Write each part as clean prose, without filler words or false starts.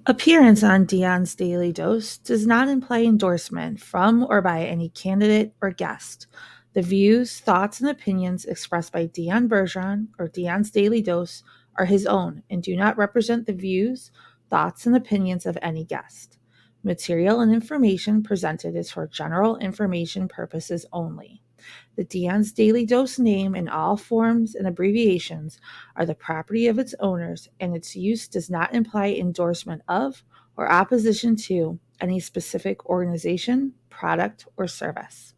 Appearance on Dion's Daily Dose does not imply endorsement from or by any candidate or guest. The views, thoughts, and opinions expressed by Dion Bergeron or Dion's Daily Dose are his own and do not represent the views, thoughts, and opinions of any guest. Material and information presented is for general information purposes only. The Dion's Daily Dose name in all forms and abbreviations are the property of its owners, and its use does not imply endorsement of or opposition to any specific organization, product, or service.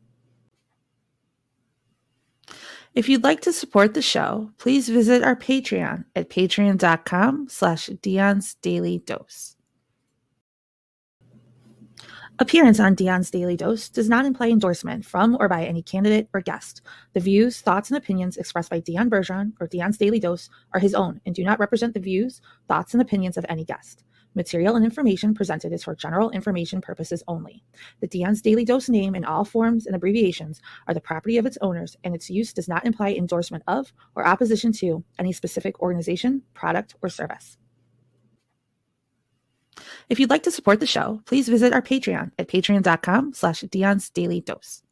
If you'd like to support the show, please visit our Patreon at patreon.com/Dion's Daily Dose. Appearance on Dion's Daily Dose does not imply endorsement from or by any candidate or guest. The views, thoughts, and opinions expressed by Dion Bergeron or Dion's Daily Dose are his own and do not represent the views, thoughts, and opinions of any guest. Material and information presented is for general information purposes only. The Dion's Daily Dose name in all forms and abbreviations are the property of its owners, and its use does not imply endorsement of or opposition to any specific organization, product, or service. If you'd like to support the show, please visit our Patreon at patreon.com/Dion's Daily Dose.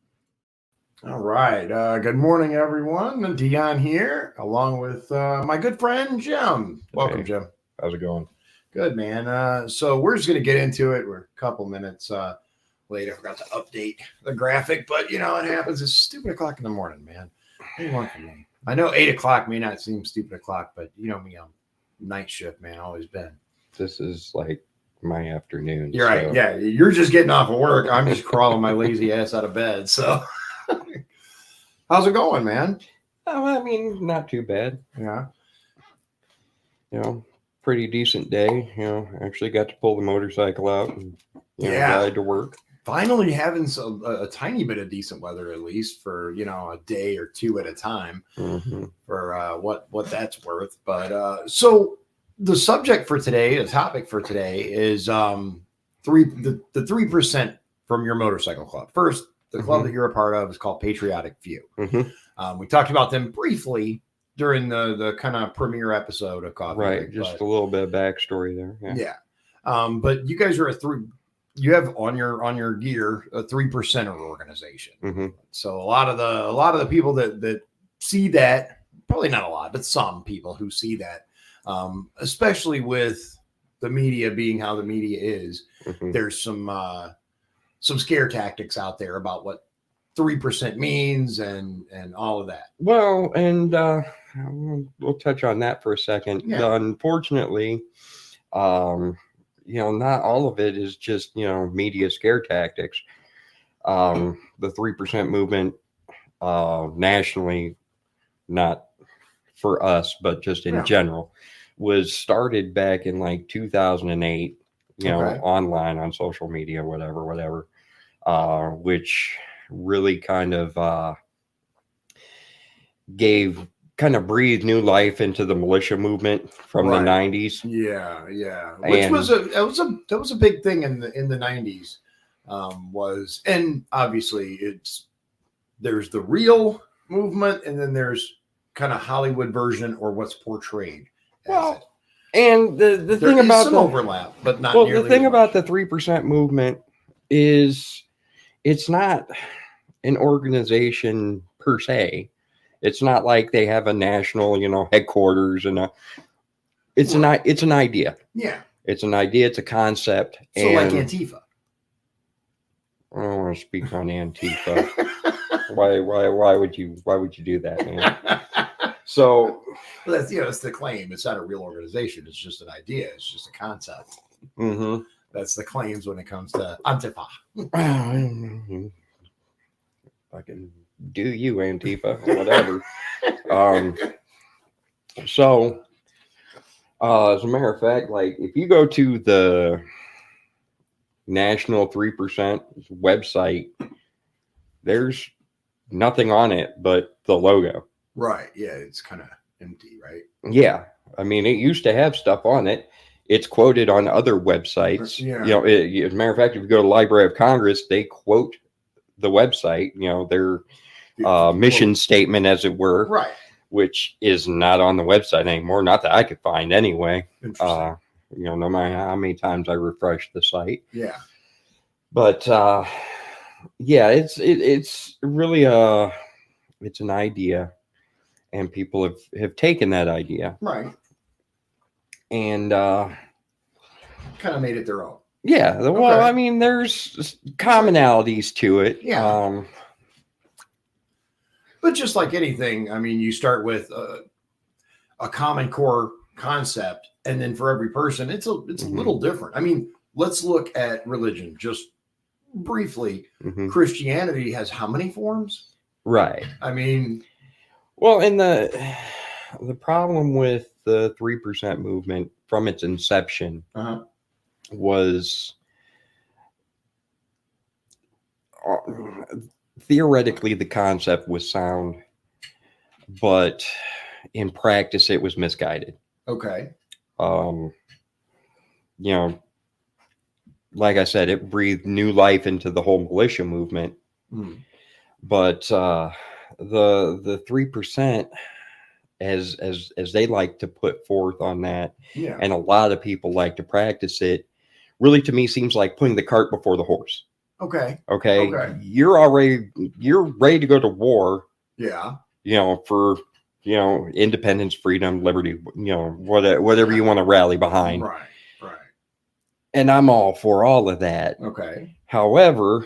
All right. Good morning, everyone. Dion here, along with my good friend, Jim. Welcome, Jim. How's it going? Good, man. So we're just going to get into it. We're a couple minutes late. I forgot to update the graphic, but, you know, it happens. It's stupid o'clock in the morning, man. What do you want from me? I know 8 o'clock may not seem stupid o'clock, but you know me, I'm night shift, man. Always been. This is like my afternoon. You're right. Yeah, you're just getting off of work. I'm just crawling my lazy ass out of bed. So how's it going, man? Oh, I mean, not too bad. Yeah. You know, pretty decent day. You know, actually got to pull the motorcycle out and ride to work. Finally having a tiny bit of decent weather, at least for, you know, a day or two at a time for what that's worth. But so the subject for today, the topic for today is the 3% from your motorcycle club. First, the club that you're a part of is called Patriotic Few. We talked about them briefly during the kind of premiere episode of Coffee. Right, just a little bit of backstory there. Yeah. But you guys are you have on your gear a 3%er organization. So a lot of the people that see that, probably not a lot, but some people who see that, especially with the media being how the media is, there's some scare tactics out there about what 3% means and all of that. Well, and we'll touch on that for a second. Yeah. Unfortunately, not all of it is just, media scare tactics. The 3% movement nationally, not for us, but just in general, was started back in like 2008, online on social media, whatever, which really kind of breathed new life into the militia movement from the 90s. Yeah. Which was a big thing in the 90s. And obviously there's the real movement, and then there's kind of Hollywood version or what's portrayed. Well, and the thing about some overlap, but not nearly. The thing about the 3% movement is it's not an organization per se. It's not like they have a national, headquarters it's an idea. Yeah. It's an idea. It's a concept. So like Antifa. I don't want to speak on Antifa. Why would you do that, man? So that's it's the claim. It's not a real organization. It's just an idea. It's just a concept. That's the claims when it comes to Antifa. Fucking do you, Antifa, whatever. So as a matter of fact, like if you go to the National 3% website, there's nothing on it but the logo. Right. Yeah. It's kind of empty, right? Yeah. I mean, it used to have stuff on it. It's quoted on other websites. Yeah. As a matter of fact, if you go to the Library of Congress, they quote the website, their mission statement, as it were. Right. Which is not on the website anymore. Not that I could find anyway. no matter how many times I refresh the site. Yeah. But yeah, it's really it's an idea, and people have taken that idea, Right. and kind of made it their own. Yeah, well, Okay. I mean, there's commonalities to it. Yeah. But just like anything, I mean, you start with a common core concept, and then for every person, it's a little different. I mean, let's look at religion just briefly. Christianity has how many forms? Right. I mean, well, and the problem with the 3% movement from its inception was theoretically the concept was sound, but in practice it was misguided. Okay. Like I said, it breathed new life into the whole militia movement. But the 3%, as they like to put forth on that, and a lot of people like to practice it, really to me seems like putting the cart before the horse. Okay. You're ready to go to war. Yeah. For independence, freedom, liberty, whatever you want to rally behind. Right. And I'm all for all of that. Okay. However,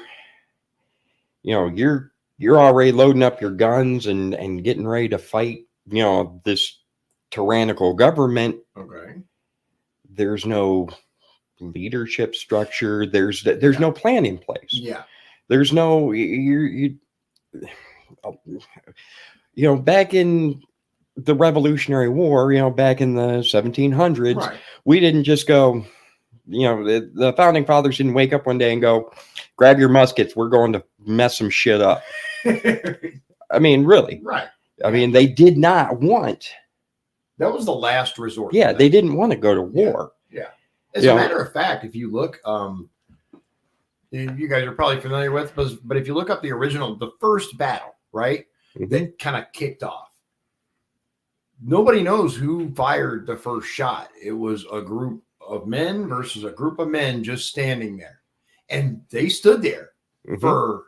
you're already loading up your guns and getting ready to fight, this tyrannical government. Okay. There's no leadership structure. There's no plan in place. Yeah. There's no back in the Revolutionary War, back in the 1700s, we didn't just go, the founding fathers didn't wake up one day and go, grab your muskets, we're going to mess some shit up. I mean, really. Right. I mean, they did not want. That was the last resort. Yeah, they didn't want to go to war. Yeah. As a matter of fact, if you look, you guys are probably familiar with, but if you look up the first battle, right, that kind of kicked off. Nobody knows who fired the first shot. It was a group of men versus a group of men just standing there, and they stood there for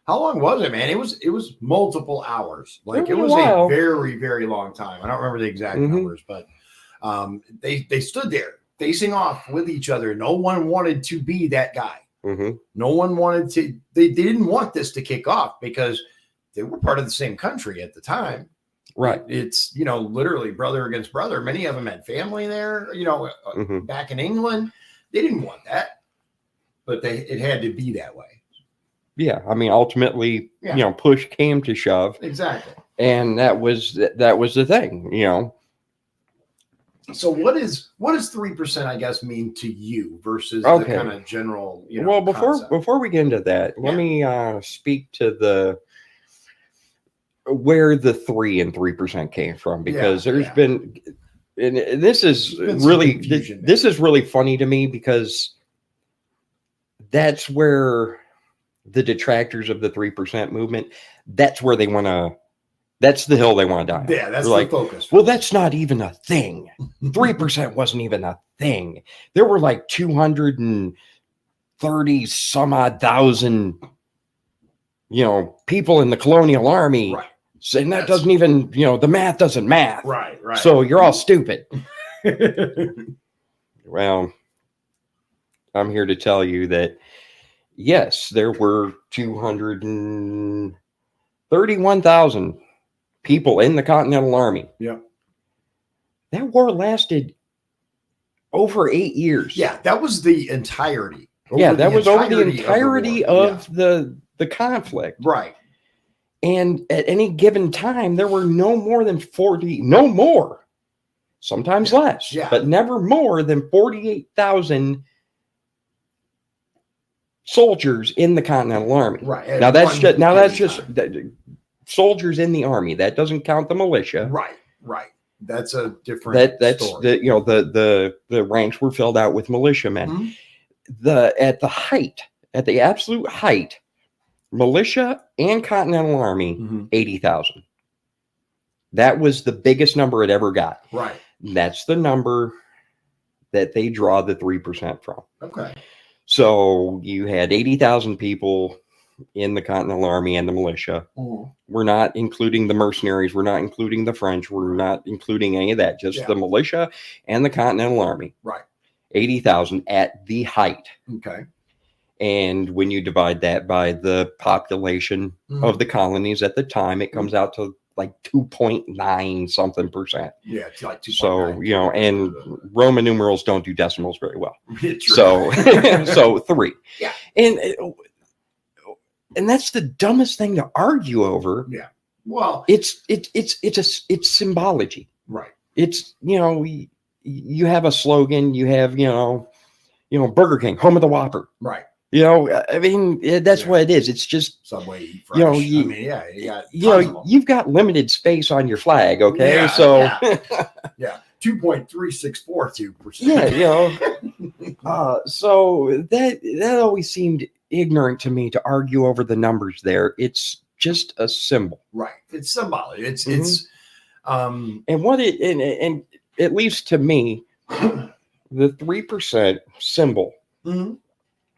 how long was it, man? It was multiple hours. Like it was a very, very long time. I don't remember the exact numbers, but they stood there facing off with each other. No one wanted to be that guy. No one wanted to. They didn't want this to kick off because they were part of the same country at the time. Right. It's, literally brother against brother. Many of them had family there, back in England. They didn't want that, but it had to be that way. Yeah. I mean, ultimately, push came to shove. Exactly. And that was the thing, So what is 3%, I guess, mean to you versus the kind of general, well, before we get into that, let me speak to where the 3 and 3% came from, because there's been, and this is really funny to me, because that's where the detractors of the 3% movement, that's where they want to, that's the hill they want to die on. Yeah, that's the focus. Well, that's not even a thing. 3% wasn't even a thing. There were like 230 some odd thousand, people in the colonial army. Right. And that doesn't even, the math doesn't math. Right. So you're all stupid. Well, I'm here to tell you that, yes, there were 231,000 people in the Continental Army. Yep. That war lasted over 8 years. Yeah, that was the entirety. That was over the entirety of the conflict. Right. And at any given time, there were no more than 40, sometimes less, but never more than 48,000 soldiers in the Continental Army. Right. Now that's just soldiers in the army. That doesn't count the militia. Right. That's a different story. The ranks were filled out with militiamen. At the absolute height, militia and Continental Army, 80,000. That was the biggest number it ever got. Right. That's the number that they draw the 3% from. Okay. So you had 80,000 people in the Continental Army and the militia. Mhm. We're not including the mercenaries. We're not including the French. We're not including any of that. Just the militia and the Continental Army. Right. 80,000 at the height. Okay. And when you divide that by the population of the colonies at the time, it comes out to like 2.9 something percent. Yeah, it's like 2.9. So, you know, and Roman numerals don't do decimals very well. So, so 3. Yeah. And that's the dumbest thing to argue over. Yeah. Well, it's symbology. Right. It's, you know, you have a slogan, you have, you know, Burger King, home of the Whopper. Right. You know, I mean, that's what it is. It's just Subway, eat fresh. You know, you've got limited space on your flag. Okay. Yeah, so yeah. 2.3642%. Yeah, you know. So that always seemed ignorant to me to argue over the numbers there. It's just a symbol. Right. It's symbolic. It's and what it and at least to me, the 3% symbol,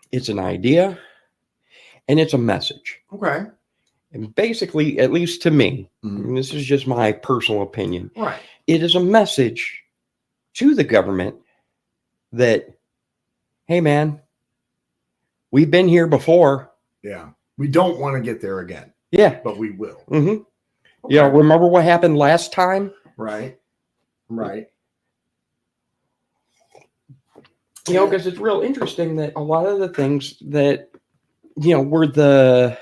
it's an idea and it's a message. Okay. And basically, at least to me, and this is just my personal opinion, right. It is a message to the government that, hey man, we've been here before. Yeah. We don't want to get there again. Yeah. But we will. Okay. Yeah. Remember what happened last time? Right. Right. You know, because it's real interesting that a lot of the things that, you know, were the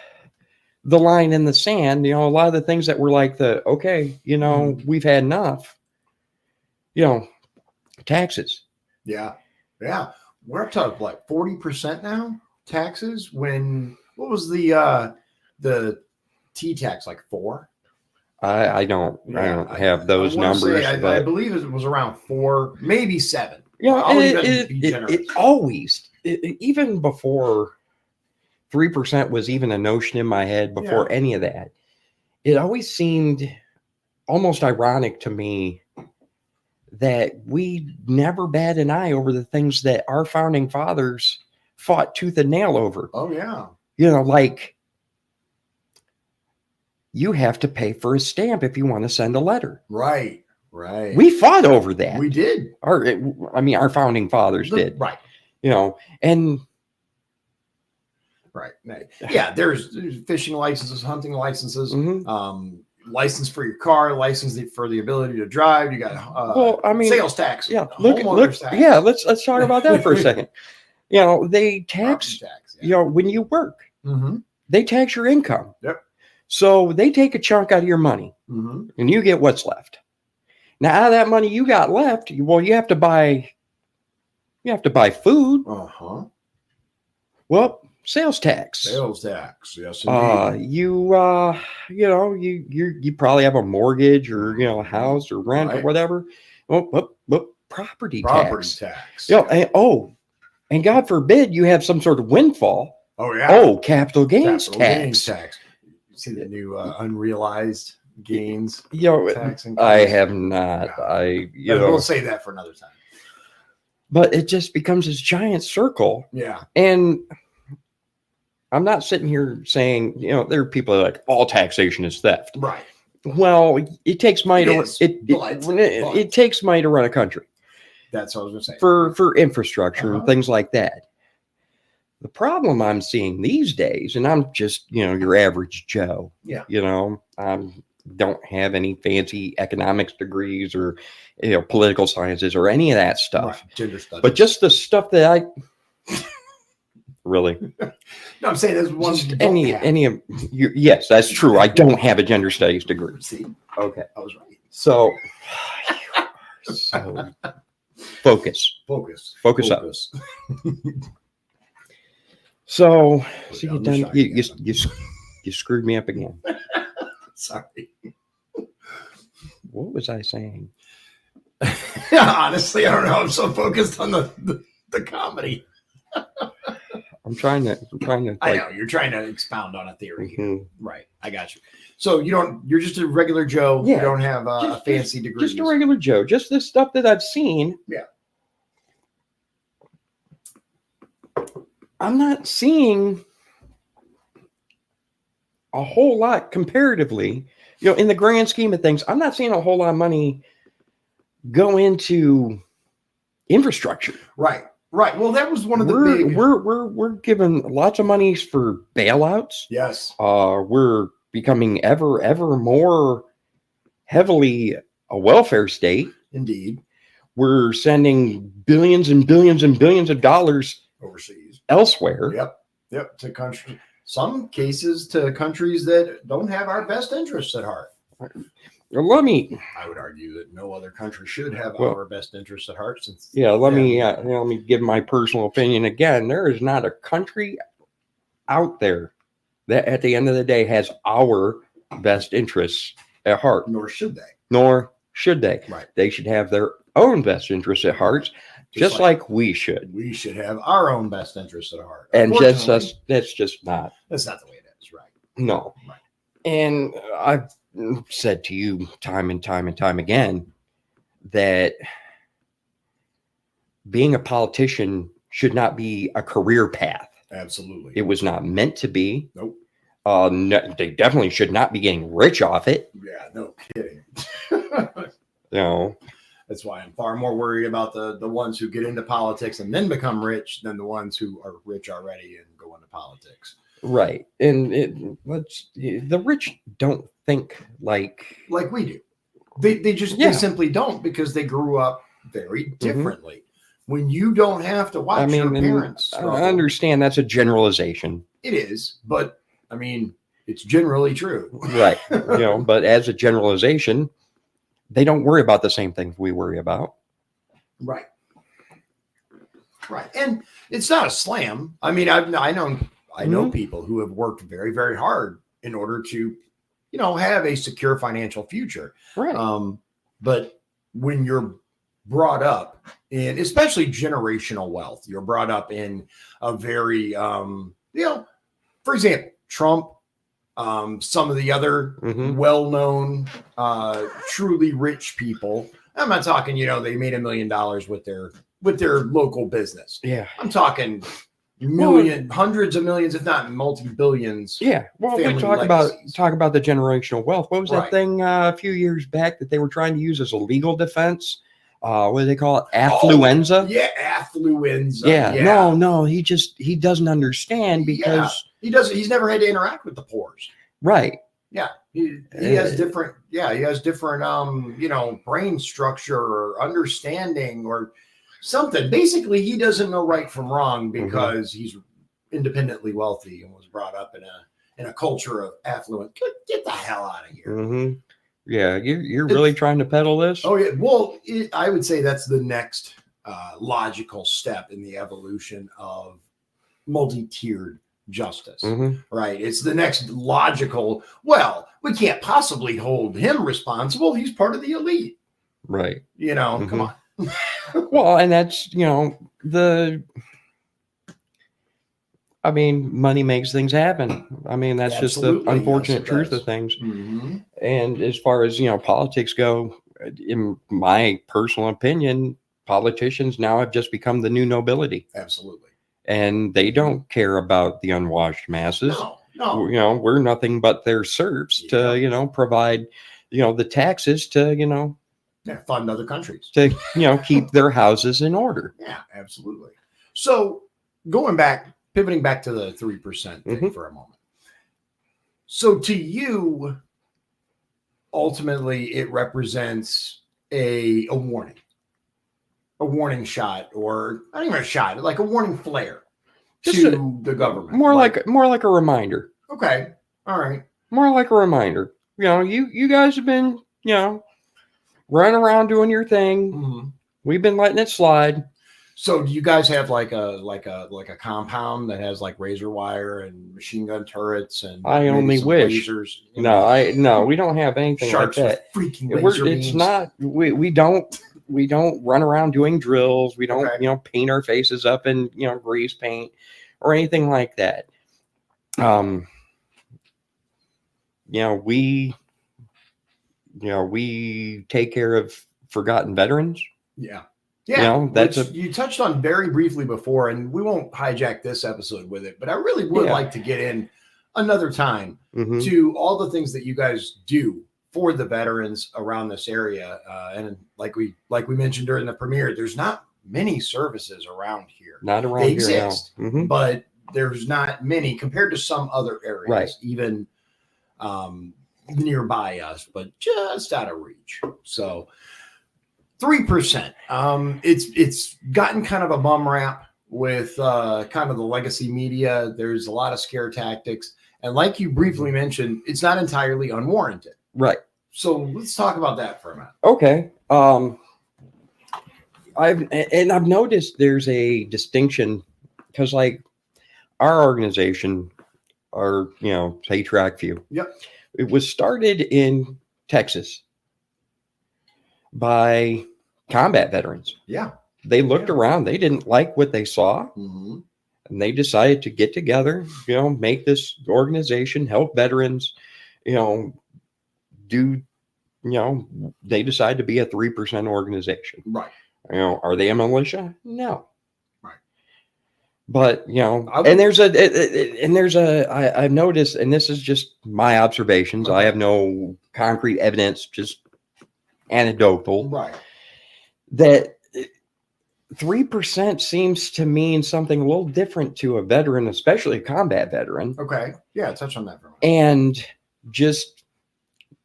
line in the sand, you know, a lot of the things that were like okay, you know, we've had enough, you know, taxes. Yeah. Yeah. We're up to like 40% now taxes what was the T-tax, like 4? I don't have those numbers. But I believe it was around 4, maybe 7. Yeah, it always, even before 3% was even a notion in my head, before any of that, it always seemed almost ironic to me that we never bat an eye over the things that our founding fathers fought tooth and nail over. Oh, yeah. You know, like, you have to pay for a stamp if you want to send a letter. Right. Right. We fought over that. We did. Our founding fathers did. Right. You know, and right. Yeah, there's fishing licenses, hunting licenses, license for your car, license for the ability to drive. You got sales tax. Yeah, tax. Yeah, let's talk about that for a second. You know, they tax, you know, when you work, they tax your income. Yep. So they take a chunk out of your money, and you get what's left. Now, out of that money you got left, well, you have to buy food. Well, sales tax. Sales tax. Yes, indeed. You know, you probably have a mortgage or, you know, a house or rent or whatever. Well, property tax. You know, and God forbid you have some sort of windfall. Oh yeah. Oh, capital gains tax. You see the new unrealized gains. You know, taxing. I have not. We'll say that for another time. But it just becomes this giant circle. Yeah. And I'm not sitting here saying, you know, there are people that are like, all taxation is theft. Right. Well, it takes money it takes money to run a country. That's what I was going to say. For infrastructure and things like that. The problem I'm seeing these days, and I'm just, you know, your average Joe. Yeah. You know, don't have any fancy economics degrees or, you know, political sciences or any of that stuff. Right. Gender studies. But just the stuff that I really. No, I'm saying there's one. Yes, that's true. I don't have a gender studies degree. See, okay, I was right. So focus up. So you screwed me up again. Sorry. What was I saying? Honestly, I don't know. I'm so focused on the comedy. I'm trying to. I know you're trying to expound on a theory. Right. I got you. So you're just a regular Joe. Yeah. You don't have a fancy degree. Just a regular Joe. Just the stuff that I've seen. Yeah. I'm not seeing a whole lot comparatively, in the grand scheme of things. I'm not seeing a whole lot of money go into infrastructure. Right. Well, that was one of the big. We're given lots of monies for bailouts. Yes. We're becoming ever more heavily a welfare state. Indeed. We're sending billions and billions and billions of dollars overseas, elsewhere. Yep. To countries. Some cases to countries that don't have our best interests at heart. I would argue that no other country should have our best interests at heart. Let me give my personal opinion again. There is not a country out there that at the end of the day has our best interests at heart. Nor should they. Right. They should have their own best interests at heart, just like we should. We should have our own best interests at heart. And that's just not. That's not the way it is, right? No. Right. And I've said to you time and time again that being a politician should not be a career path. Absolutely. It was not meant to be. Nope. No, they definitely should not be getting rich off it. Yeah, no kidding. That's why I'm far more worried about the ones who get into politics and then become rich than the ones who are rich already and go into politics. Right. And the rich don't think like we do. They simply don't, because they grew up very differently. When you don't have to watch your parents struggle. I understand that's a generalization. It is, but it's generally true. Right. But as a generalization, they don't worry about the same things we worry about. Right. And it's not a slam. I know people who have worked very, very hard in order to, have a secure financial future. Right. But when you're brought up in, especially generational wealth, you're brought up in a very, for example, Trump, some of the other well-known, truly rich people. I'm not talking, they made $1 million with their local business. Yeah. I'm talking hundreds of millions, if not multi-billions. Yeah. Well, we talk about the generational wealth. What was that thing a few years back that they were trying to use as a legal defense? What do they call it? Affluenza? Affluenza. Yeah. No, he doesn't understand because he's never had to interact with the poors. Right. Yeah. He has different brain structure or understanding or something. Basically, he doesn't know right from wrong because he's independently wealthy and was brought up in a culture of affluence. Get the hell out of here. Yeah, you're really trying to peddle this? Oh, yeah. Well, I would say that's the next logical step in the evolution of multi-tiered justice, right? It's the next logical, we can't possibly hold him responsible. He's part of the elite. Right. Come on. Well, and that's, money makes things happen. That's just the unfortunate truth of things. And as far as, politics go, in my personal opinion, politicians now have just become the new nobility. Absolutely. And they don't care about the unwashed masses. No. We're nothing but their serfs to, provide, the taxes to, fund other countries to, keep their houses in order. Yeah, absolutely. So pivoting back to the 3% thing for a moment. So to you, ultimately, it represents a warning shot, or not even a shot, like a warning flare to the government. More like a reminder. Okay. All right. More like a reminder. You guys have been, running around doing your thing. We've been letting it slide. So do you guys have like a compound that has like razor wire and machine gun turrets and I only wish lasers? No, we don't have anything Sharks like that. With freaking laser it's beams. not we don't run around doing drills. We don't paint our faces up in grease paint or anything like that. We take care of forgotten veterans. Yeah. Yeah, You know, that's which you touched on very briefly before, and we won't hijack this episode with it, but I really would like to get in another time to all the things that you guys do for the veterans around this area. And like we mentioned during the premiere, there's not many services around here. Not around they here, exist, no. but there's not many compared to some other areas, even nearby us, but just out of reach. So 3%. It's gotten kind of a bum rap with kind of the legacy media. There's a lot of scare tactics. And like you briefly mentioned, it's not entirely unwarranted. Right. So let's talk about that for a minute. Okay. I've noticed there's a distinction because like our organization, our, Patriot View. Yep. It was started in Texas by combat veterans. Yeah. They looked around, they didn't like what they saw. And they decided to get together, make this organization, help veterans, they decided to be a 3% organization. Right. Are they a militia? No. Right. But, I've noticed, and this is just my observations. I have no concrete evidence, just anecdotal. Right. That 3% seems to mean something a little different to a veteran, especially a combat veteran. Okay. Yeah, touch on that for a minute. And just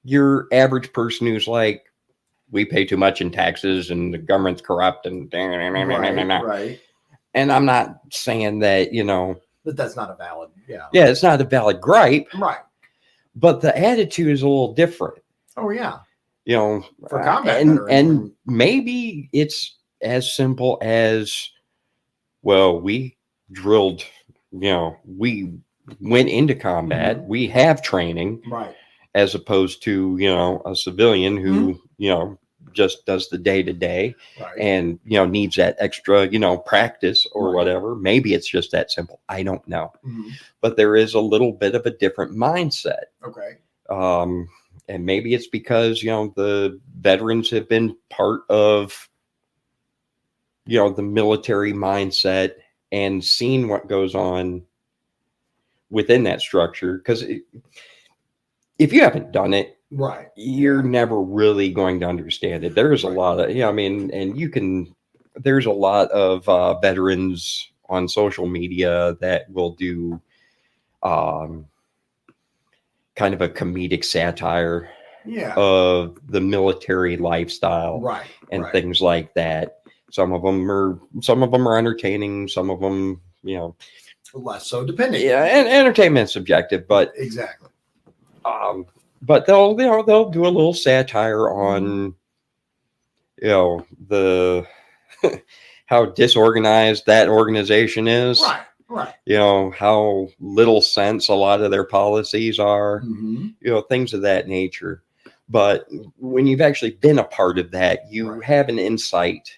your average person who's like, we pay too much in taxes and the government's corrupt and right. And I'm not saying that, but that's not a valid, yeah, it's not a valid gripe. Right. But the attitude is a little different. Oh, yeah. For combat and maybe it's as simple as, well, we drilled, we went into combat, we have training, right, as opposed to, a civilian who, just does the day to day and, needs that extra, practice or whatever. Maybe it's just that simple. I don't know. But there is a little bit of a different mindset. Okay. And maybe it's because, the veterans have been part of, the military mindset and seen what goes on within that structure. Because if you haven't done it, right, you're never really going to understand it. There's a lot of, there's a lot of veterans on social media that will do kind of a comedic satire of the military lifestyle, and things like that. Some of them are entertaining. Some of them, less so, depending. Yeah, and entertainment's subjective, but exactly. But they'll do a little satire on, the how disorganized that organization is. Right. How little sense a lot of their policies are. Things of that nature. But when you've actually been a part of that, you have an insight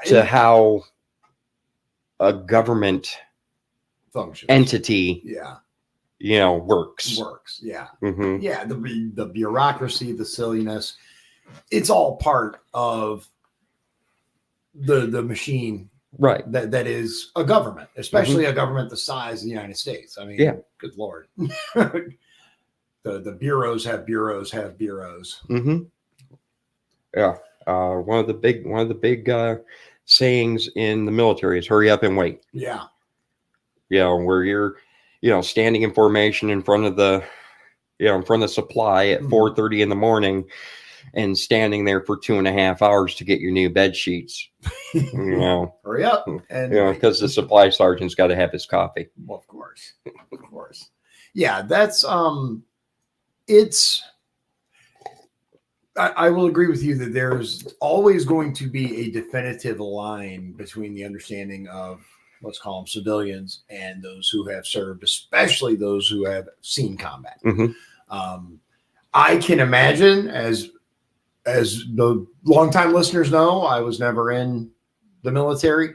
to how a government functions, entity works. Yeah. The bureaucracy, the silliness, it's all part of the machine, that is a government, especially a government the size of the United States. I mean, good Lord. The bureaus have bureaus. Yeah. One of the big sayings in the military is hurry up and wait. Yeah. Where you're, standing in formation in front of the supply at 4:30 in the morning and standing there for 2.5 hours to get your new bed sheets. Hurry up. And because the supply sergeant's got to have his coffee. Well, of course. Yeah, that's I will agree with you that there's always going to be a definitive line between the understanding of, let's call them civilians, and those who have served, especially those who have seen combat. I can imagine, as the longtime listeners know, I was never in the military,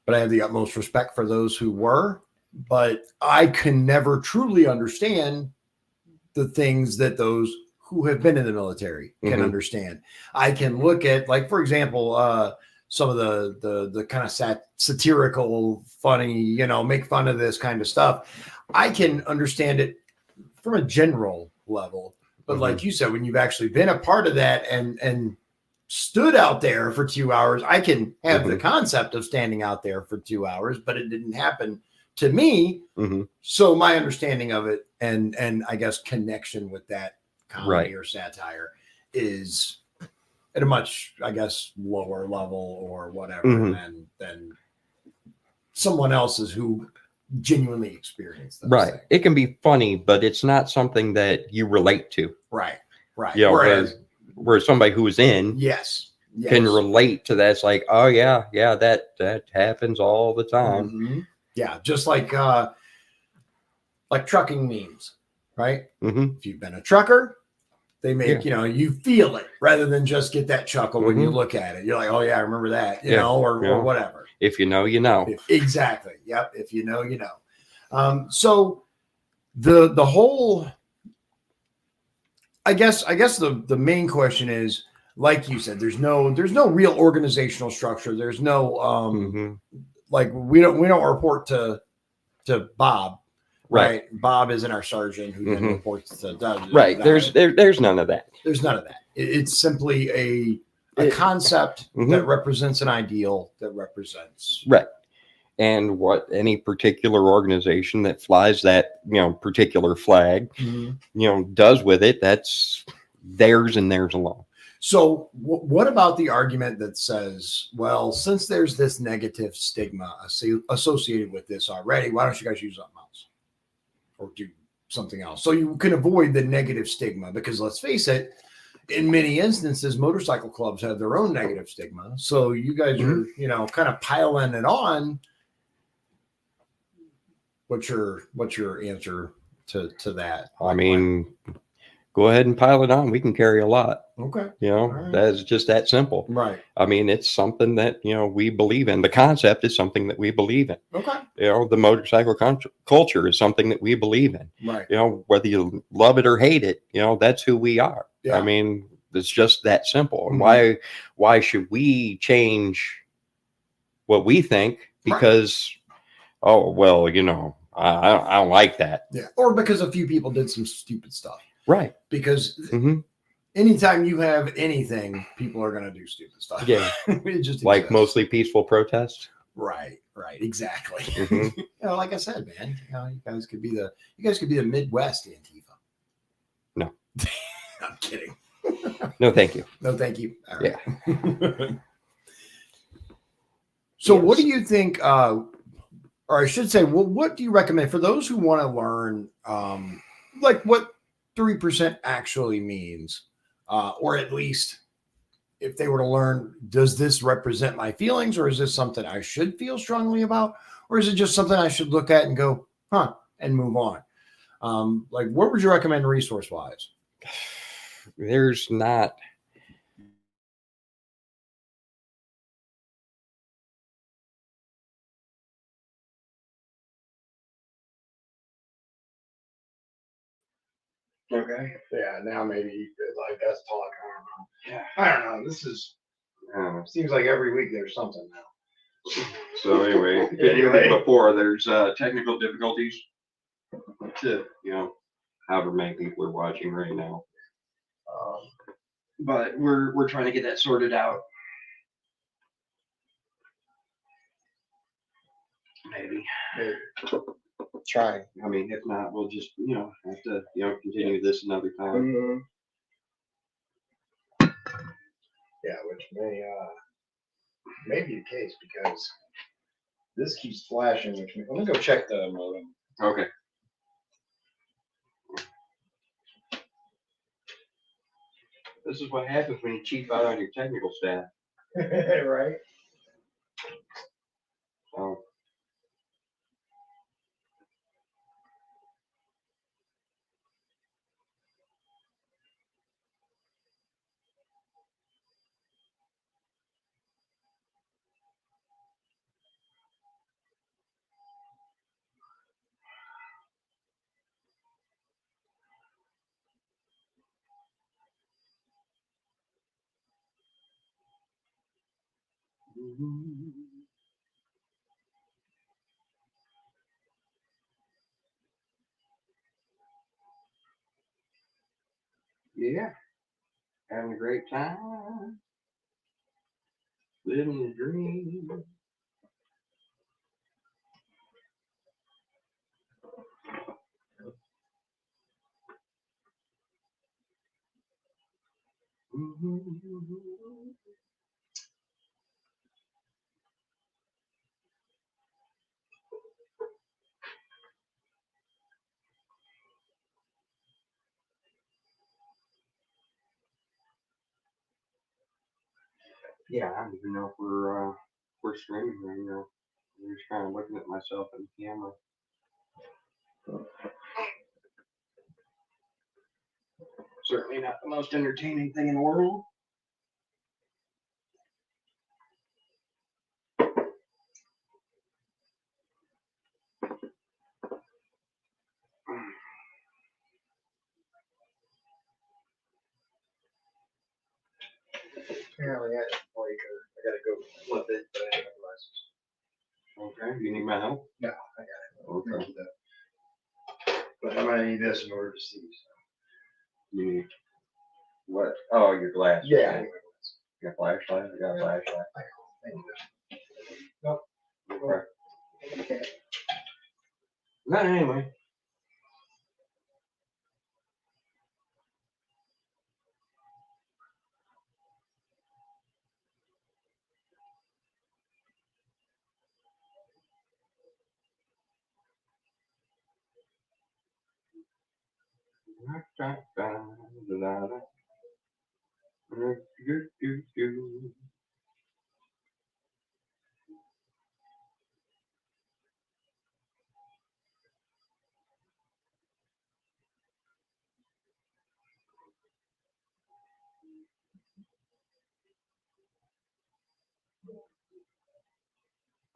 but I have the utmost respect for those who were. But I can never truly understand the things that those who have been in the military can Mhm. understand. I can look at, like, for example, some of the kind of satirical, funny, make fun of this kind of stuff. I can understand it from a general level, but like you said, when you've actually been a part of that and stood out there for 2 hours, I can have the concept of standing out there for 2 hours, but it didn't happen to me. So my understanding of it and I guess connection with that comedy or satire is at a much, I guess, lower level or whatever than someone else's who genuinely experienced those things. It can be funny, but it's not something that you relate to. Right. Whereas somebody who's in can relate to that. It's like, oh yeah, that happens all the time. Yeah, just like trucking memes, right? If you've been a trucker, they make, you feel it rather than just get that chuckle when you look at it. You're like, oh yeah, I remember that, or whatever. If you know, you know. Exactly. Yep. If you know, you know. So the whole, I guess the main question is, like you said, there's no real organizational structure. There's no like we don't report to Bob. Right. Bob isn't our sergeant who then reports to Doug. Right. There's none of that. There's none of that. It's simply a concept that represents an ideal that represents. Right. And what any particular organization that flies that, particular flag, does with it, that's theirs and theirs alone. So what about the argument that says, well, since there's this negative stigma associated with this already, why don't you guys use something else or do something else? So you can avoid the negative stigma, because let's face it, in many instances, motorcycle clubs have their own negative stigma. So you guys are, kind of piling it on. What's your answer to that? I mean, go ahead and pile it on. We can carry a lot. Okay. Right. That's just that simple. Right. I mean, it's something that, we believe in. The concept is something that we believe in. Okay. The motorcycle culture is something that we believe in. Right. Whether you love it or hate it, that's who we are. Yeah. I mean, it's just that simple. And why should we change what we think? Because, oh, well, I don't like that. Yeah. Or because a few people did some stupid stuff. Right. Because anytime you have anything, people are going to do stupid stuff. Yeah. It just like exists. Mostly peaceful protests. Right. Exactly. Like I said, man, you guys could be the Midwest Antifa. No. I'm kidding. No, thank you. No, thank you. All right. Yeah. So what do you think, or I should say, what do you recommend for those who want to learn, like what 3% actually means, or at least if they were to learn, does this represent my feelings, or is this something I should feel strongly about, or is it just something I should look at and go, and move on? Like, what would you recommend resource-wise? There's not. Okay. Yeah. Now maybe like us talk. I don't know. This is seems like every week there's something now. So anyway, before there's technical difficulties to however many people are watching right now, but we're trying to get that sorted out. Maybe. Trying. I mean, if not, we'll just have to continue this another time. Yeah, which may be the case because this keeps flashing. Let me go check the modem. Okay. This is what happens when you cheap out on your technical staff. Right. Oh. Yeah, having a great time, living the dream. Yeah, I don't even know if we're streaming right now. I'm just kind of looking at myself in the camera. Certainly not the most entertaining thing in the world. Apparently, I gotta go flip it, but I have a license. Okay, you need my help? No, I got it. Okay. Thank you, though. But I'm gonna need this in order to see. So. You need what? Oh, your glasses. Yeah. You got a flashlight? I got a flashlight. Thank you. Nope. Okay. Not anyway.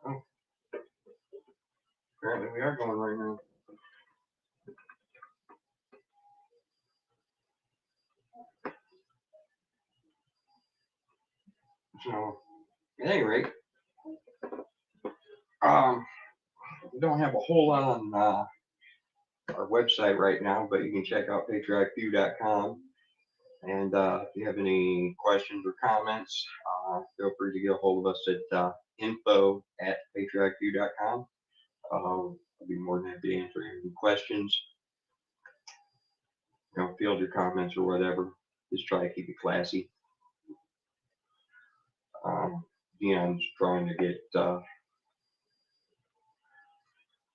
Oh, apparently we are going right now. So, at any rate, we don't have a whole lot on our website right now, but you can check out patriotview.com. And if you have any questions or comments, feel free to get a hold of us at info@patriotview.com. I'll be more than happy to answer any questions. Field your comments or whatever. Just try to keep it classy. Dion's trying to get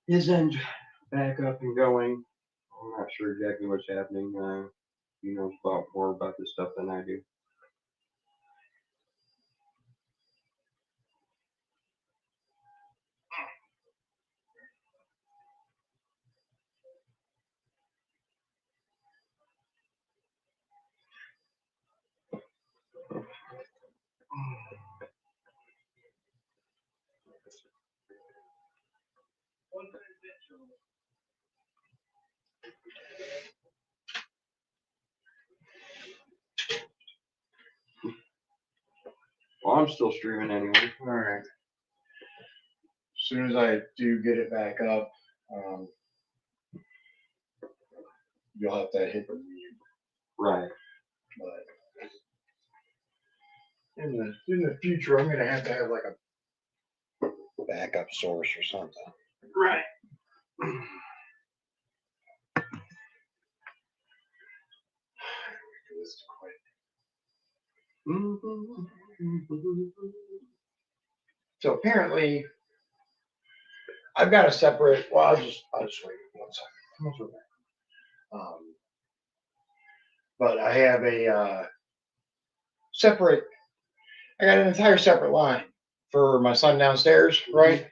his end back up and going. I'm not sure exactly what's happening. He knows more about this stuff than I do. Well, I'm still streaming anyway. All right. As soon as I do get it back up, you'll have to hit the mute. Right. But in the future, I'm gonna have to have like a backup source or something. Right. So apparently, I've got a separate. Well, I'll just wait 1 second. But I have a separate. I got an entire separate line for my son downstairs, right?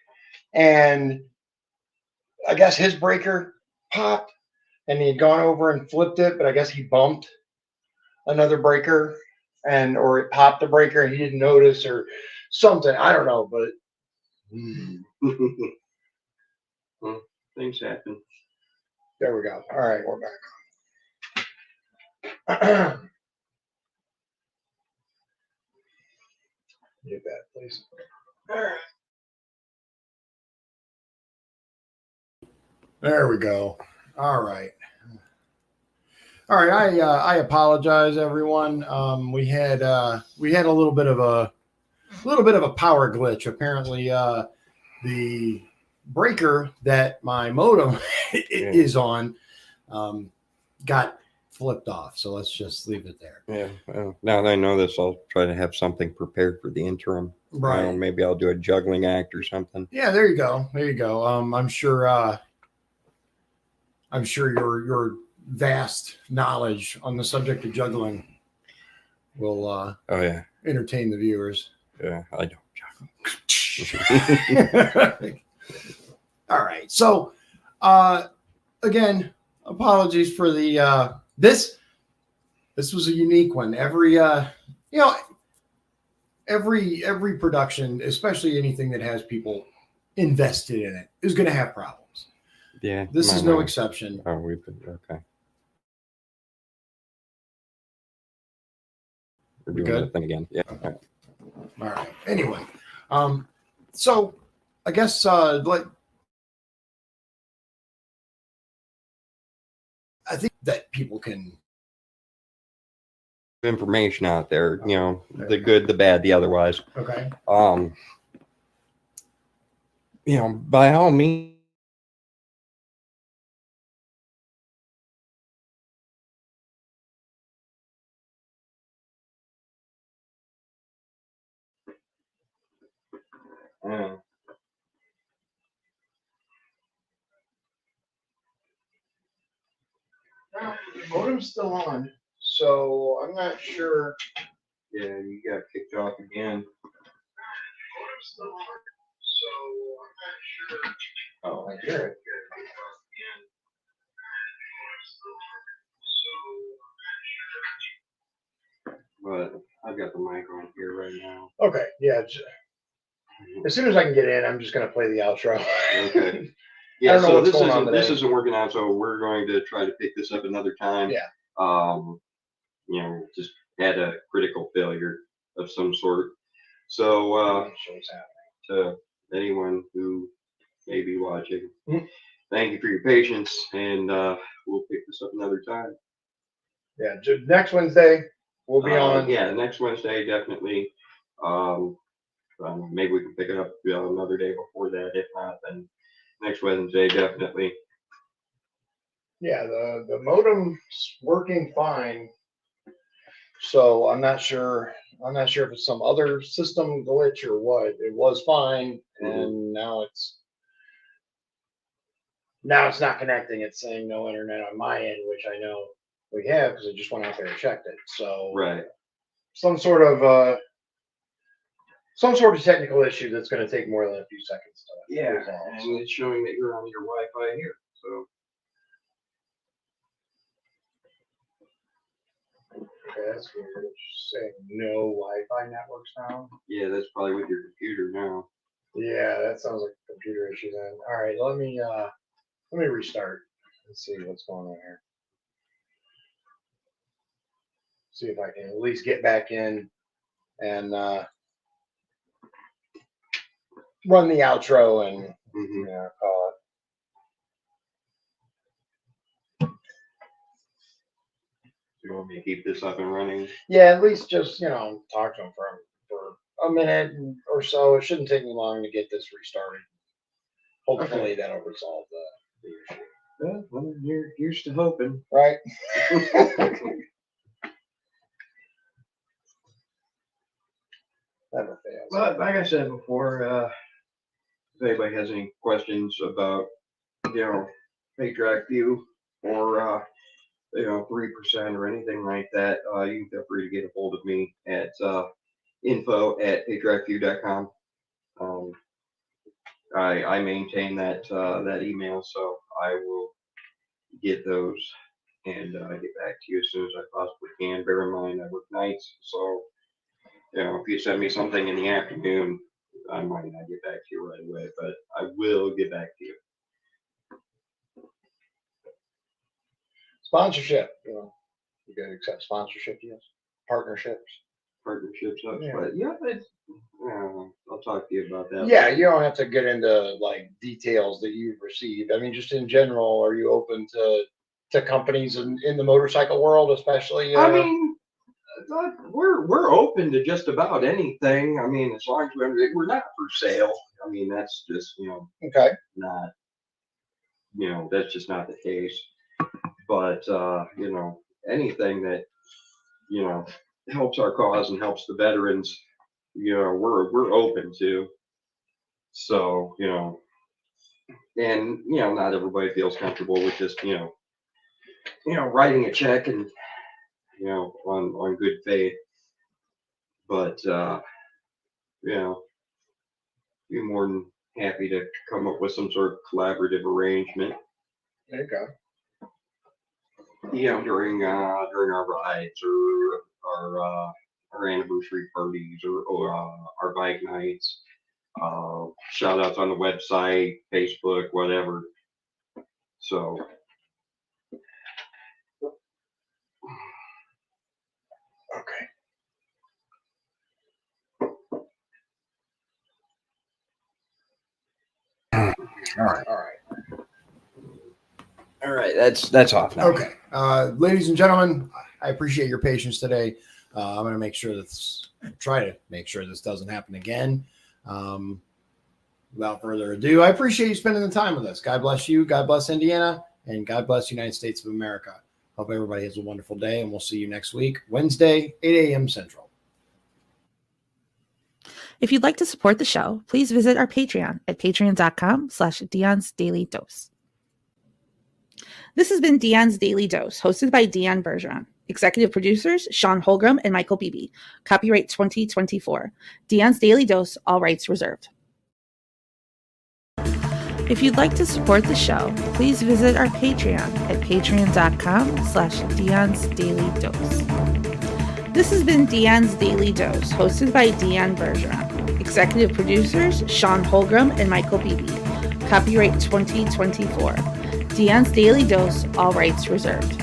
And I guess his breaker popped, and he had gone over and flipped it, but I guess he bumped another breaker, or it popped the breaker, and he didn't notice, or something. I don't know, but. Well, things happen. There we go. All right, we're back. You bet, please. All right. There we go. All right. All right. I apologize, everyone. We had a little bit of a power glitch. Apparently, the breaker that my modem is on got flipped off. So let's just leave it there. Yeah. Well, now that I know this, I'll try to have something prepared for the interim. Right. Maybe I'll do a juggling act or something. Yeah. There you go. There you go. I'm sure your vast knowledge on the subject of juggling will entertain the viewers. Yeah, I don't juggle. All right. So again, apologies for the this was a unique one. Every production, especially anything that has people invested in it, is going to have problems. Yeah. This is no exception. Oh, we've been okay. We're doing good? that thing again. Yeah. Okay. All right. Anyway, so I guess I think that people can information out there, the good, the bad, the otherwise. Okay. By all means. The modem's still on, so I'm not sure. Yeah, you got kicked off again. Modem's still on, so I'm not sure. Oh, I hear it. But I've got the mic on here right now. Okay, yeah. As soon as I can get in, I'm just going to play the outro. Okay. Yeah, I don't know what's this going on this today. isn't working out, so we're going to try to pick this up another time. Yeah. Just had a critical failure of some sort. So to anyone who may be watching, thank you for your patience, and we'll pick this up another time. Yeah, next Wednesday we'll be on. Yeah, next Wednesday definitely. Maybe we can pick it up another day before that. If not, then next Wednesday definitely. Yeah, the modem's working fine. So I'm not sure if it's some other system glitch or what. It was fine, and now it's not connecting. It's saying no internet on my end, which I know we have because I just went out there and checked it. So right, some sort of technical issue that's going to take more than a few seconds to resolve. And it's showing that you're on your Wi-Fi here. So okay, that's weird. It's saying no Wi-Fi networks now. yeah, that's probably with your computer now. Yeah, that sounds like a computer issue then. All right, let me restart and see what's going on here. See if I can at least get back in and run the outro and call it. You want me to keep this up and running? Yeah, at least just talk to him for a minute or so. It shouldn't take me long to get this restarted. Hopefully that'll resolve the issue. Well, you're used to hoping, right? Never fails. But like I said before, if anybody has any questions about Patriot View or 3% or anything like that, you can feel free to get a hold of me at info@patriotview.com. I maintain that email, so I will get those and get back to you as soon as I possibly can. Bear in mind, I work nights, so if you send me something in the afternoon, I might not get back to you right away, but I will get back to you. Sponsorship, you can accept sponsorship, yes. Partnerships. partnership such. Yeah. But yeah, I'll talk to you about that. Yeah, you don't have to get into like details that you've received. I mean, just in general, are you open to companies in the motorcycle world, especially? I mean, we're open to just about anything. I mean, as long as we're not for sale. I mean, that's just okay. not that's just not the case. But anything that helps our cause and helps the veterans, we're open to. So and not everybody feels comfortable with just writing a check and on good faith. But be more than happy to come up with some sort of collaborative arrangement. There you go. During our rides or our anniversary parties or our bike nights, shout outs on the website, Facebook, whatever. So Okay. all right, that's off now. Okay. Ladies and gentlemen, I appreciate your patience today. I'm going to try to make sure this doesn't happen again. Without further ado, I appreciate you spending the time with us. God bless you. God bless Indiana. And God bless the United States of America. Hope everybody has a wonderful day. And we'll see you next week, Wednesday, 8 a.m. Central. If you'd like to support the show, please visit our Patreon at patreon.com/Dion's Daily Dose. This has been Dion's Daily Dose, hosted by Dion Bergeron. Executive producers, Sean Holgram and Michael Beebe. Copyright 2024. Dion's Daily Dose, all rights reserved. If you'd like to support the show, please visit our Patreon at patreon.com/Dion's Daily Dose. This has been Dion's Daily Dose, hosted by Dion Bergeron. Executive producers, Sean Holgram and Michael Beebe. Copyright 2024. Dion's Daily Dose, all rights reserved.